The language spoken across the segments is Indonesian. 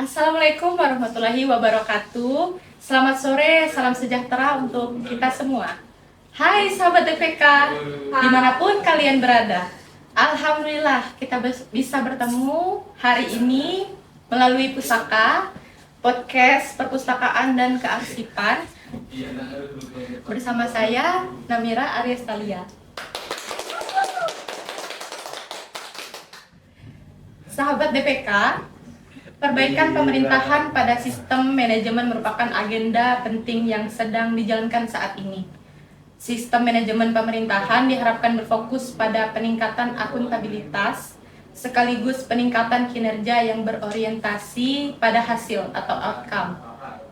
Assalamualaikum warahmatullahi wabarakatuh. Selamat sore, salam sejahtera untuk kita semua. Hai sahabat DPK, dimanapun kalian berada. Alhamdulillah kita bisa bertemu hari ini melalui Pusaka, podcast perpustakaan dan kearsipan bersama saya Namira Ariestalia. Sahabat DPK, perbaikan pemerintahan pada sistem manajemen merupakan agenda penting yang sedang dijalankan saat ini. Sistem manajemen pemerintahan diharapkan berfokus pada peningkatan akuntabilitas sekaligus peningkatan kinerja yang berorientasi pada hasil atau outcome.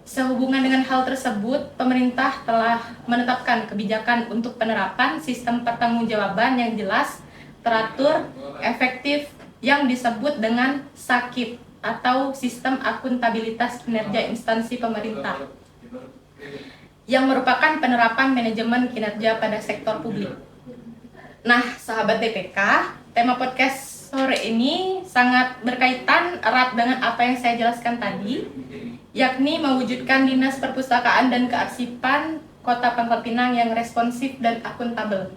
Sehubungan dengan hal tersebut, pemerintah telah menetapkan kebijakan untuk penerapan sistem pertanggungjawaban yang jelas, teratur, efektif yang disebut dengan SAKIP atau Sistem Akuntabilitas Kinerja Instansi Pemerintah, yang merupakan penerapan manajemen kinerja pada sektor publik. Nah, sahabat DPK, tema podcast sore ini sangat berkaitan erat dengan apa yang saya jelaskan tadi, yakni mewujudkan Dinas Perpustakaan dan Kearsipan Kota Pangkal Pinang yang responsif dan akuntabel.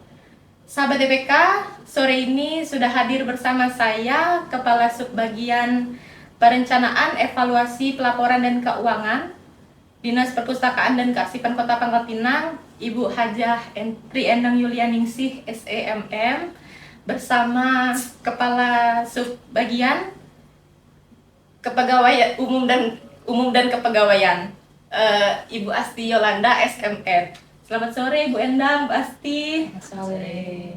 Sahabat DPK, sore ini sudah hadir bersama saya Kepala Subbagian Perencanaan, Evaluasi, Pelaporan, dan Keuangan Dinas Perpustakaan dan Kearsipan Kota Pangkal Pinang, Ibu Hajah Triendang Yulianingsih SEMM, bersama Kepala Subbagian Kepegawaian Umum dan Kepegawaian, Ibu Asti Yolanda SMR. Selamat sore Ibu Endang, Mbak Asti. Selamat sore.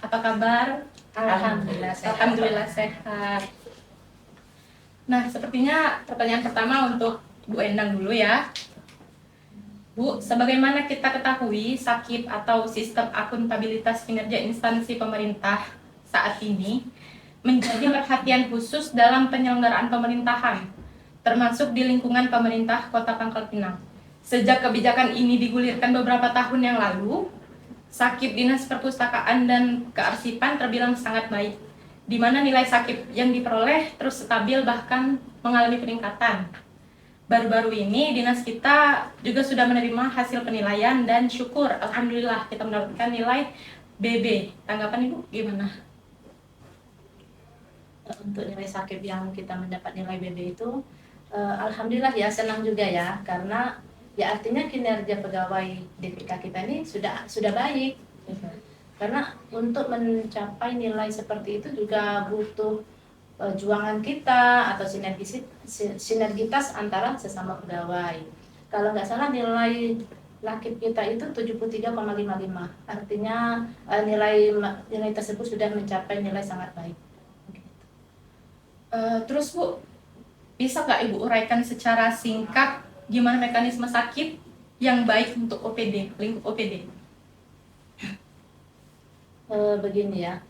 Apa kabar? Alhamdulillah sehat. Alhamdulillah sehat. Nah, sepertinya pertanyaan pertama untuk Bu Endang dulu ya. Bu, sebagaimana kita ketahui, SAKIP atau Sistem Akuntabilitas Kinerja Instansi Pemerintah saat ini menjadi perhatian khusus dalam penyelenggaraan pemerintahan, termasuk di lingkungan pemerintah Kota Pangkal Pinang. Sejak kebijakan ini digulirkan beberapa tahun yang lalu, SAKIP Dinas Perpustakaan dan Kearsipan terbilang sangat baik, di mana nilai SAKIP yang diperoleh terus stabil bahkan mengalami peningkatan. Baru-baru ini dinas kita juga sudah menerima hasil penilaian dan syukur alhamdulillah kita mendapatkan nilai BB. Tanggapan Ibu gimana? Untuk nilai SAKIP yang kita mendapat nilai BB itu alhamdulillah ya, senang juga ya, karena ya artinya kinerja pegawai DPK kita ini sudah baik. Karena untuk mencapai nilai seperti itu juga butuh perjuangan kita atau sinergitas antara sesama pegawai. Kalau nggak salah nilai LAKIP kita itu 73,55. Artinya nilai tersebut sudah mencapai nilai sangat baik. Terus Bu, bisa nggak Ibu uraikan secara singkat gimana mekanisme SAKIP yang baik untuk OPD, lingkup OPD? Begini ya,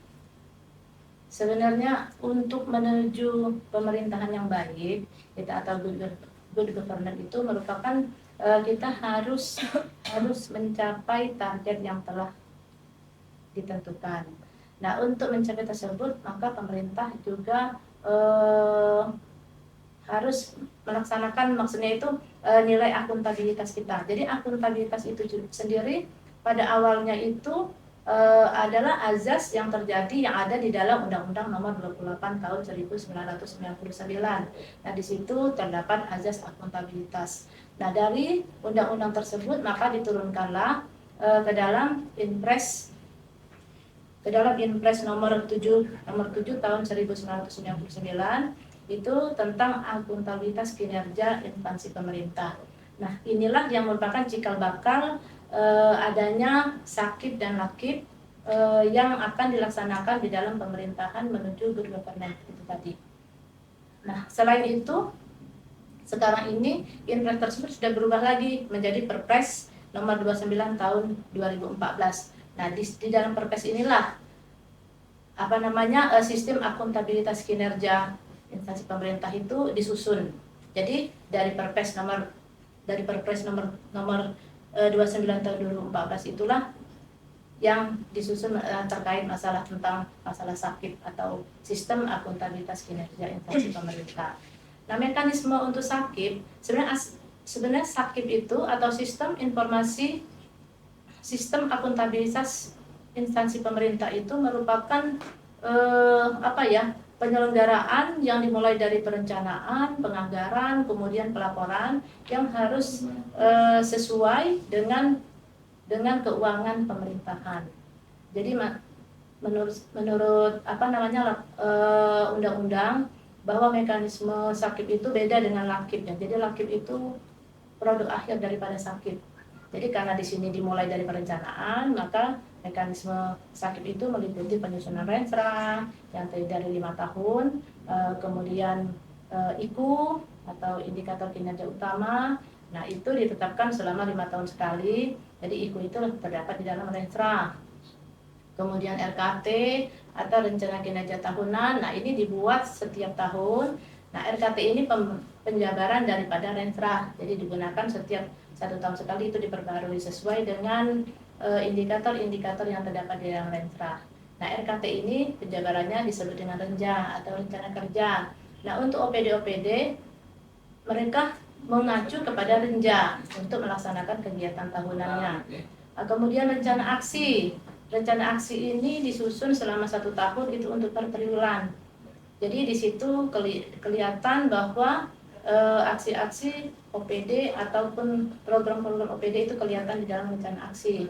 sebenarnya untuk menuju pemerintahan yang baik kita atau good governance itu merupakan kita harus mencapai target yang telah ditentukan. Nah, untuk mencapai tersebut maka pemerintah juga harus melaksanakan, maksudnya itu nilai akuntabilitas kita. Jadi akuntabilitas itu sendiri pada awalnya itu adalah azas yang terjadi yang ada di dalam Undang-Undang Nomor 28 Tahun 1999. Nah, di situ terdapat azas akuntabilitas. Nah, dari undang-undang tersebut maka diturunkanlah ke dalam Inpres nomor 7 tahun 1999 itu tentang akuntabilitas kinerja instansi pemerintah. Nah, inilah yang merupakan cikal bakal adanya SAKIP dan LAKIP yang akan dilaksanakan di dalam pemerintahan menuju good governance itu tadi. Nah, selain itu sekarang ini Inpres tersebut sudah berubah lagi menjadi Perpres nomor 29 tahun 2014. Nah, di dalam Perpres inilah sistem akuntabilitas kinerja instansi pemerintah itu disusun. Jadi dari Perpres nomor 29 tahun 2014 itulah yang disusun terkait tentang masalah SAKIP atau Sistem Akuntabilitas Kinerja Instansi Pemerintah. Nah, mekanisme untuk SAKIP sebenarnya SAKIP itu atau sistem akuntabilitas instansi pemerintah itu merupakan penyelenggaraan yang dimulai dari perencanaan, penganggaran, kemudian pelaporan yang harus sesuai dengan keuangan pemerintahan. Jadi menurut undang-undang bahwa mekanisme SAKIP itu beda dengan LAKIP ya. Jadi LAKIP itu produk akhir daripada SAKIP. Jadi karena di sini dimulai dari perencanaan, maka mekanisme SAKIP itu meliputi penyusunan renstra yang terdiri dari 5 tahun, kemudian IKU atau indikator kinerja utama. Nah, itu ditetapkan selama 5 tahun sekali. Jadi IKU itu terdapat di dalam renstra. Kemudian RKT atau rencana kinerja tahunan. Nah, ini dibuat setiap tahun. Nah, RKT ini penjabaran daripada renstra. Jadi digunakan setiap 1 tahun sekali, itu diperbarui sesuai dengan indikator-indikator yang terdapat di dalam renstra. Nah, RKT ini penjabarannya disebut dengan renja atau rencana kerja. Nah, untuk OPD-OPD mereka mengacu kepada renja untuk melaksanakan kegiatan tahunannya. Nah, kemudian rencana aksi. Rencana aksi ini disusun selama 1 tahun, itu untuk per triwulan. Jadi di situ kelihatan bahwa aksi-aksi OPD ataupun program-program OPD itu kelihatan di dalam rencana aksi.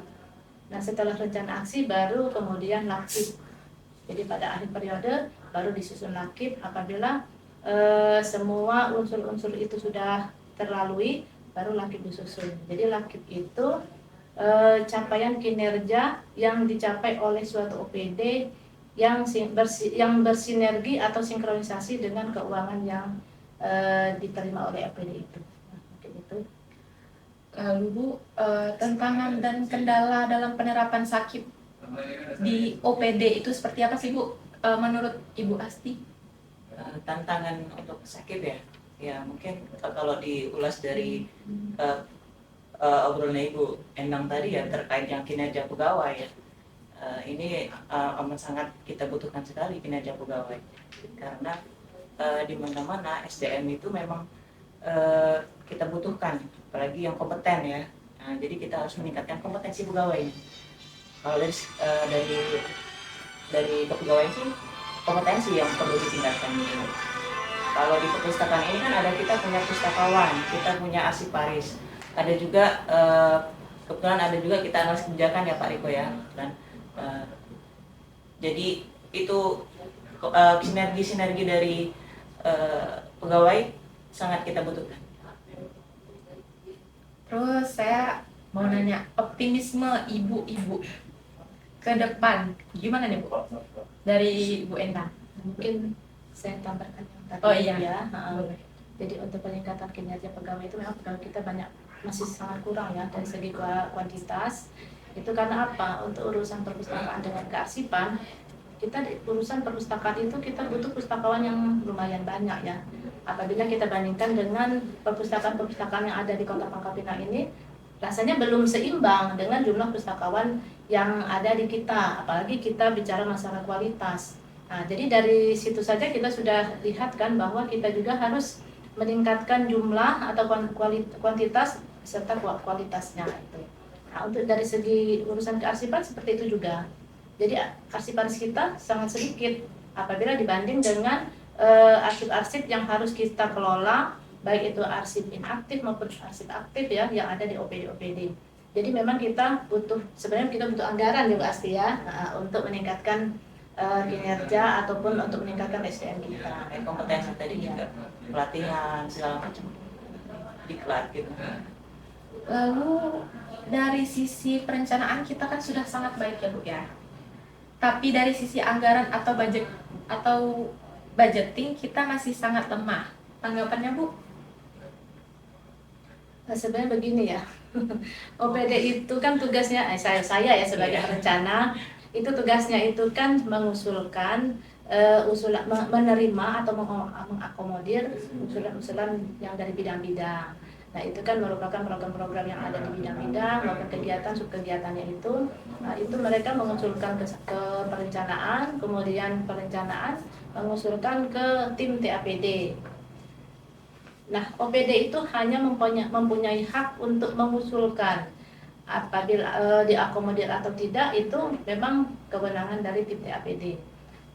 Nah, setelah rencana aksi baru kemudian LAKIP. Jadi pada akhir periode baru disusun LAKIP. Apabila semua unsur-unsur itu sudah terlalui, baru LAKIP disusun. Jadi LAKIP itu capaian kinerja yang dicapai oleh suatu OPD yang bersinergi atau sinkronisasi dengan keuangan yang diterima oleh OPD itu. Nah, mungkin itu. Lalu Bu, tantangan dan kendala dalam penerapan SAKIP di OPD itu seperti apa sih Bu, menurut Ibu Asti? Tantangan untuk SAKIP ya mungkin kalau diulas dari obrolan Ibu Endang tadi ya terkait yang kinerja pegawai ya, ini amat sangat kita butuhkan sekali kinerja pegawai karena di mana-mana SDM itu memang kita butuhkan, apalagi yang kompeten ya. Nah, jadi kita harus meningkatkan kompetensi pegawai. Kalau dari kepegawaian sih kompetensi yang perlu ditingkatkan. Kalau di perpustakaan ini kan kita punya pustakawan, kita punya arsiparis, ada juga kebetulan ada juga kita analis kebijakan ya Pak Riko ya. Dan jadi itu sinergi dari pegawai sangat kita butuhkan. Terus saya mau nanya, optimisme ibu-ibu ke depan gimana nih Bu? Dari Bu Endang. Mungkin saya tambahkan yang tadi. Oh iya. Ya. Jadi untuk peningkatan kinerja pegawai itu memang pegawai kita masih sangat kurang ya dari segi kuantitas. Itu karena apa? Untuk urusan perpustakaan dengan kearsipan, kita di urusan perpustakaan itu kita butuh pustakawan yang lumayan banyak ya. Apabila kita bandingkan dengan perpustakaan-perpustakaan yang ada di Kota Pangkal Pinang ini, rasanya belum seimbang dengan jumlah pustakawan yang ada di kita, apalagi kita bicara masalah kualitas. Nah, jadi dari situ saja kita sudah lihat kan bahwa kita juga harus meningkatkan jumlah atau kuantitas serta kualitasnya itu. Nah, untuk dari segi urusan kearsipan seperti itu juga. Jadi arsiparis kita sangat sedikit apabila dibanding dengan arsip-arsip yang harus kita kelola, baik itu arsip inaktif maupun arsip aktif ya yang ada di OPD-OPD. Jadi memang sebenarnya kita butuh anggaran juga Asti ya untuk meningkatkan kinerja ataupun untuk meningkatkan SDM kita. Kompetensi tadi juga pelatihan segala macam diklat gitu. Lalu dari sisi perencanaan kita kan sudah sangat baik ya Bu ya. Tapi dari sisi anggaran atau budgeting kita masih sangat lemah. Tanggapannya Bu? Nah, sebenarnya begini ya. OPD itu kan tugasnya saya ya sebagai perencana, itu tugasnya itu kan mengusulkan menerima atau mengakomodir usulan-usulan yang dari bidang-bidang. Nah, itu kan merupakan program-program yang ada di bidang-bidang maupun kegiatan subkegiatannya itu. Nah, itu mereka mengusulkan ke perencanaan, kemudian perencanaan mengusulkan ke tim TAPD. Nah, OPD itu hanya mempunyai hak untuk mengusulkan. Apabila diakomodir atau tidak itu memang kewenangan dari tim TAPD.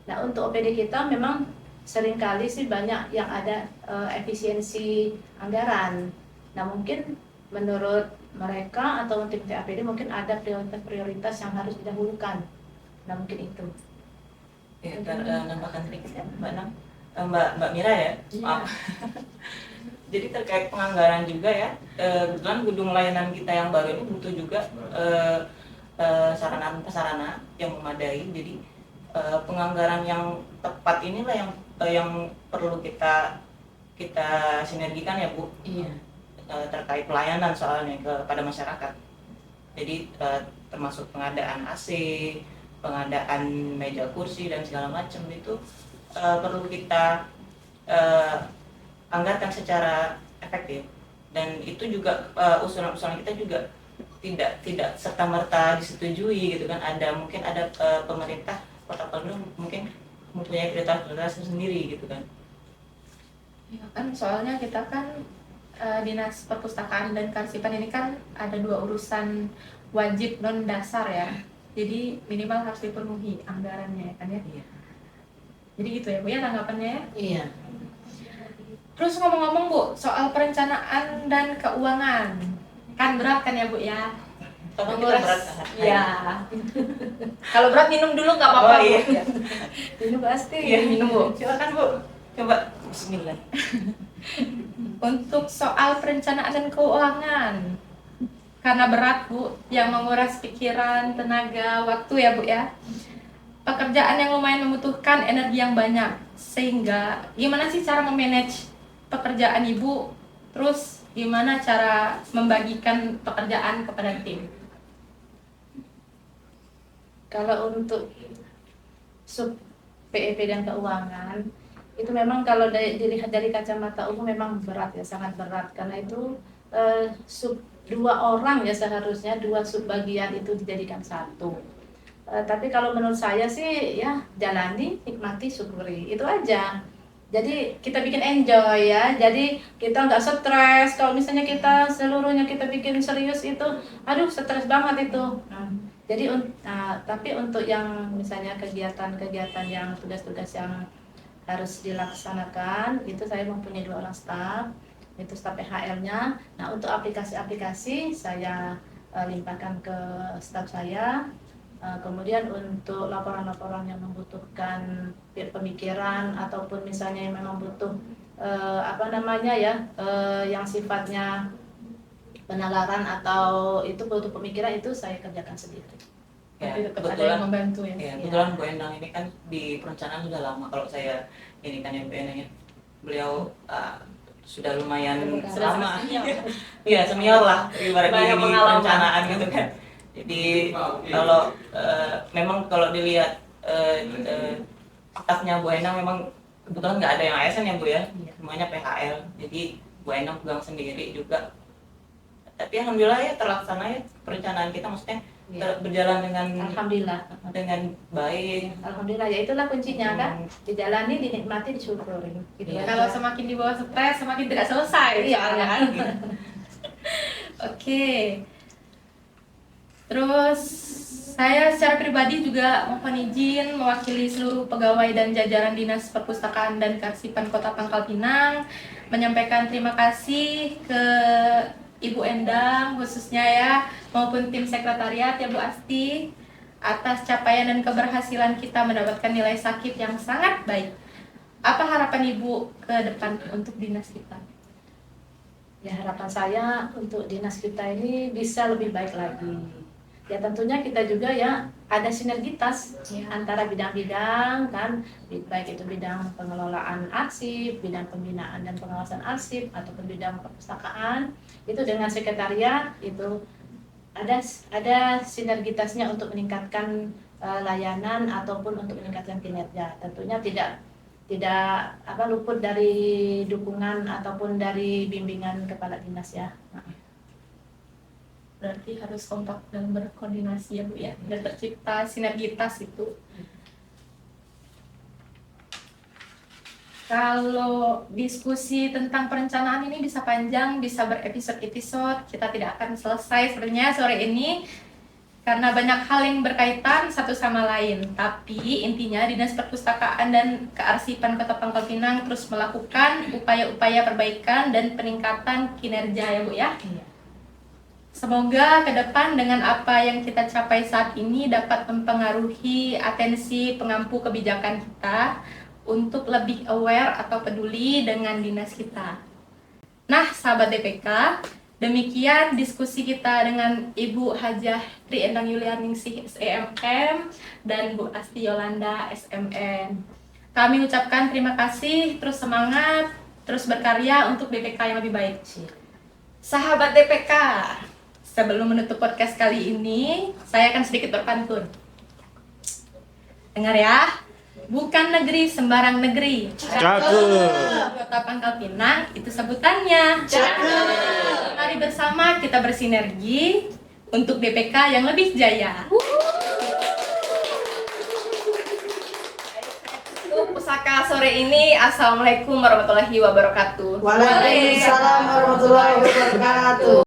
Nah, untuk OPD kita memang seringkali sih banyak yang ada efisiensi anggaran. Nah, mungkin menurut mereka atau tim TAPD mungkin ada prioritas-prioritas yang harus didahulukan. Nah, mungkin itu. Ya, nambahkan sedikit ya, Mbak Nang. Mbak Mira ya, maaf. Jadi terkait penganggaran juga ya, kebetulan gedung layanan kita yang baru ini butuh juga sarana prasarana yang memadai. Jadi penganggaran yang tepat inilah yang perlu kita sinergikan ya Bu. Iya. Terkait pelayanan soalnya kepada masyarakat. Jadi termasuk pengadaan AC, pengadaan meja kursi dan segala macam itu perlu kita anggarkan secara efektif, dan itu juga usulan-usulan kita juga tidak serta-merta disetujui gitu kan. Mungkin ada pemerintah Kota Palu mungkin mempunyai prioritas sendiri gitu kan. Ya kan, soalnya kita kan Dinas Perpustakaan dan Kearsipan ini kan ada 2 urusan wajib non dasar ya. Jadi minimal harus dipenuhi anggarannya ya kan ya. Iya. Jadi gitu ya Bu ya tanggapannya ya. Iya. Terus ngomong-ngomong Bu, soal perencanaan dan keuangan. Kan berat kan ya Bu ya? Tapi kita Menguras. berat. Iya. Kalau berat minum dulu nggak apa-apa Oh, iya. Bu. Ya. Ini pasti. Iya, minum Bu. Silakan Bu. Coba bismillah. Untuk soal perencanaan dan keuangan, karena berat Bu, yang menguras pikiran, tenaga, waktu ya Bu ya. Pekerjaan yang lumayan membutuhkan energi yang banyak, sehingga gimana sih cara memanage pekerjaan Ibu, terus gimana cara membagikan pekerjaan kepada tim? Kalau untuk sub PEP dan keuangan itu memang kalau dilihat dari kacamata umum memang berat ya, sangat berat, karena itu sub 2 orang ya seharusnya 2 sub bagian itu dijadikan satu. Tapi kalau menurut saya sih ya jalani, nikmati, syukuri, itu aja. Jadi kita bikin enjoy ya, jadi kita nggak stres. Kalau misalnya kita seluruhnya kita bikin serius itu, aduh stres banget itu. Jadi tapi untuk yang misalnya kegiatan-kegiatan yang tugas-tugas yang harus dilaksanakan, itu saya mempunyai 2 orang staf, itu staf PHL-nya. Nah, untuk aplikasi-aplikasi saya limpahkan ke staf saya. Kemudian untuk laporan-laporan yang membutuhkan pemikiran ataupun misalnya yang memang butuh yang sifatnya penalaran atau itu butuh pemikiran, itu saya kerjakan sendiri. Ya, Tapi tetap ada kebetulan yang membantu ya. Ya, kebetulan Bu Endang ini kan di perencanaan sudah lama. Kalau saya ini kan yang Bu Endang ya, beliau sudah lumayan lama. Iya, senior lah ibaratnya di perencanaan gitu kan. Jadi kalau memang kalau dilihat stafnya Bu Endang memang kebetulan nggak ada yang ASN ya Bu ya, semuanya PHL. Jadi Bu Endang pegang sendiri juga. Tapi alhamdulillah ya terlaksana ya perencanaan kita, maksudnya berjalan dengan baik. Alhamdulillah, ya itulah kuncinya kan, dijalani, dinikmati, disyukuri. Gitu Iya. Kalau semakin di bawah stres, semakin tidak selesai. Iya. Soalnya kan. Oke. Terus saya secara pribadi juga mohon izin mewakili seluruh pegawai dan jajaran Dinas Perpustakaan dan Kearsipan Kota Pangkal Pinang menyampaikan terima kasih ke Ibu Endang khususnya ya, maupun tim sekretariat ya Bu Asti, atas capaian dan keberhasilan kita mendapatkan nilai sakit yang sangat baik. Apa harapan Ibu ke depan untuk dinas kita? Ya, harapan saya untuk dinas kita ini bisa lebih baik lagi. Ya tentunya kita juga ya ada sinergitas antara bidang-bidang kan, baik itu bidang pengelolaan arsip, bidang pembinaan dan pengawasan arsip, ataupun bidang perpustakaan, itu dengan sekretariat itu ada sinergitasnya untuk meningkatkan layanan ataupun untuk meningkatkan kinerja. Tentunya tidak luput dari dukungan ataupun dari bimbingan kepala dinas ya. Berarti harus kompak dan berkoordinasi ya Bu ya, dan tercipta sinergitas itu. Kalau diskusi tentang perencanaan ini bisa panjang, bisa berepisode-episode. Kita tidak akan selesai sebenarnya sore ini karena banyak hal yang berkaitan satu sama lain. Tapi intinya Dinas Perpustakaan dan Kearsipan Kota Pangkal Pinang terus melakukan upaya-upaya perbaikan dan peningkatan kinerja ya Bu ya. Semoga ke depan dengan apa yang kita capai saat ini dapat mempengaruhi atensi pengampu kebijakan kita untuk lebih aware atau peduli dengan dinas kita. Nah, sahabat DPK, demikian diskusi kita dengan Ibu Hajah Tri Endang Yulianingsih SEMM dan Bu Asti Yolanda SMN. Kami ucapkan terima kasih, terus semangat, terus berkarya untuk DPK yang lebih baik. Sahabat DPK, sebelum menutup podcast kali ini, saya akan sedikit berpantun. Dengar ya. Bukan negeri sembarang negeri. Cakep. Kota Pangkal Pinang itu sebutannya. Cakep. Mari bersama kita bersinergi untuk DPK yang lebih jaya. Untuk pusaka sore ini, Assalamualaikum warahmatullahi wabarakatuh. Waalaikumsalam warahmatullahi wabarakatuh.